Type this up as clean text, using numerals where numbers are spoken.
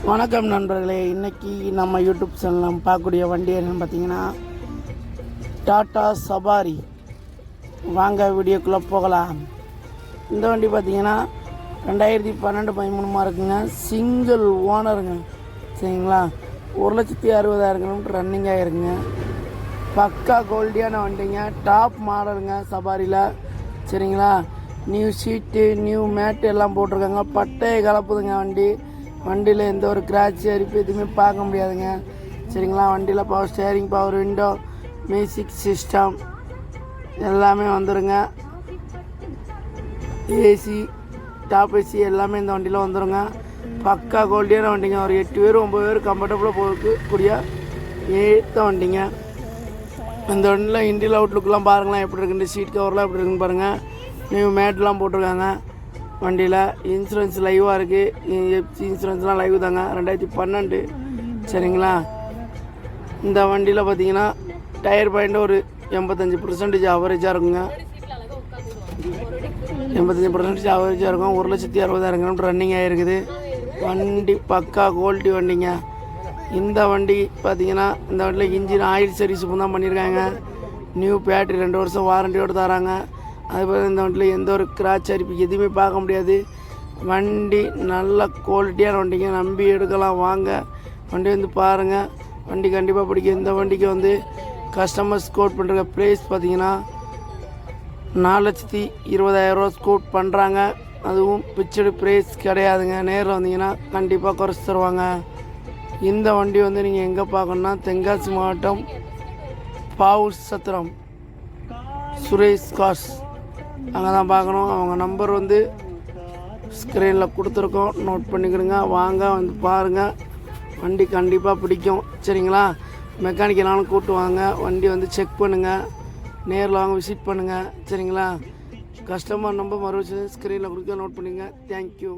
வணக்கம் நண்பர்களே. இன்றைக்கி நம்ம யூடியூப் சேனல் நம்ம பார்க்கக்கூடிய வண்டி என்னென்னு பார்த்தீங்கன்னா டாடா சபாரி. வாங்க வீடியோக்குள்ளே போகலாம். இந்த வண்டி பார்த்தீங்கன்னா 2012-13 இருக்குங்க. சிங்கிள் ஓனருங்க. சரிங்களா, 1,60,000 கிலோமீட்டர் ரன்னிங் ஆகிருக்குங்க. பக்கா கோல்டியான வண்டிங்க. டாப் மாடலுங்க சபாரியில். சரிங்களா, நியூ சீட்டு நியூ மேட்டு எல்லாம் போட்டிருக்காங்க. பட்டையை கலப்புதுங்க வண்டி. வண்டியில் எந்த ஒரு கிராட்ச் அரிப்பு எதுவுமே பார்க்க முடியாதுங்க. சரிங்களா, வண்டியில் power steering, power window, music system எல்லாமே வந்துடுங்க. ஏசி, டாப் ஏசி எல்லாமே இந்த வண்டியில் வந்துடுங்க. பக்கா கோல்டியான வண்டிங்க. ஒரு 8 பேர் 9 பேர் கம்ஃபர்டபுளாக போகக்கூடிய ஏற்ற வண்டிங்க. இந்த வண்டியில் இன்டீரியல் அவுட்லுக்கெலாம் பாருங்களேன் எப்படி இருக்குன்னு. சீட் கவர்லாம் எப்படி இருக்குன்னு பாருங்கள். நியூ மேட்லாம் போட்டிருக்காங்க. வண்டியில் இன்சூரன்ஸ் லைவாக இருக்குது. எஃப்சி இன்சூரன்ஸ்லாம் லைவ் தாங்க. 2012. சரிங்களா, இந்த வண்டியில் பார்த்தீங்கன்னா டயர் பாயிண்ட் ஒரு 85% அவரேஜாக இருக்குங்க. 85% அவரேஜாக இருக்கும். 1,60,000 கிலோமீட்டர் ரன்னிங் ஆகிருக்குது. வண்டி பக்கா குவாலிட்டி வண்டிங்க. இந்த வண்டி பார்த்தீங்கன்னா இந்த வண்டியில் இன்ஜின் ஆயில் சர்வீஸ் தான் பண்ணியிருக்காங்க. நியூ பேட்டரி 2 வருஷம் வாரண்டியோடு தராங்க. அதுபோல் இந்த வண்டியில் எந்த ஒரு கிராச் அரிப்பு எதுவுமே பார்க்க முடியாது. வண்டி நல்ல குவாலிட்டியான வண்டிங்க. நம்பி எடுக்கலாம். வாங்க வண்டி வந்து பாருங்கள். வண்டி கண்டிப்பாக பிடிக்கும். இந்த வண்டிக்கு வந்து கஸ்டமர்ஸ் கோட் பண்ணுற ப்ரைஸ் பார்த்தீங்கன்னா 4,20,000 கோட் பண்ணுறாங்க. அதுவும் பிக்சடு ப்ரைஸ் கிடையாதுங்க. நேரில் வந்தீங்கன்னா கண்டிப்பாக குறைச்சி தருவாங்க. இந்த வண்டி வந்து நீங்கள் எங்கே பார்க்கணுன்னா தென்காசி மாவட்டம் பாவூர் சத்திரம் சுரேஷ் கார்ஸ் அங்கே தான் பார்க்கணும். அவங்க நம்பர் வந்து ஸ்க்ரீனில் கொடுத்துருக்கோம், நோட் பண்ணிக்கிடுங்க. வாங்க வந்து பாருங்கள். வண்டி கண்டிப்பாக பிடிக்கும். சரிங்களா, மெக்கானிக்கலாலும் கூப்பிட்டு வாங்க. வண்டி வந்து செக் பண்ணுங்கள். நேரில் வாங்க, விசிட் பண்ணுங்கள். சரிங்களா, கஸ்டமர் நம்பர் மறுபடியும் ஸ்க்ரீனில் கொடுக்க, நோட் பண்ணிங்க. தேங்க்யூ.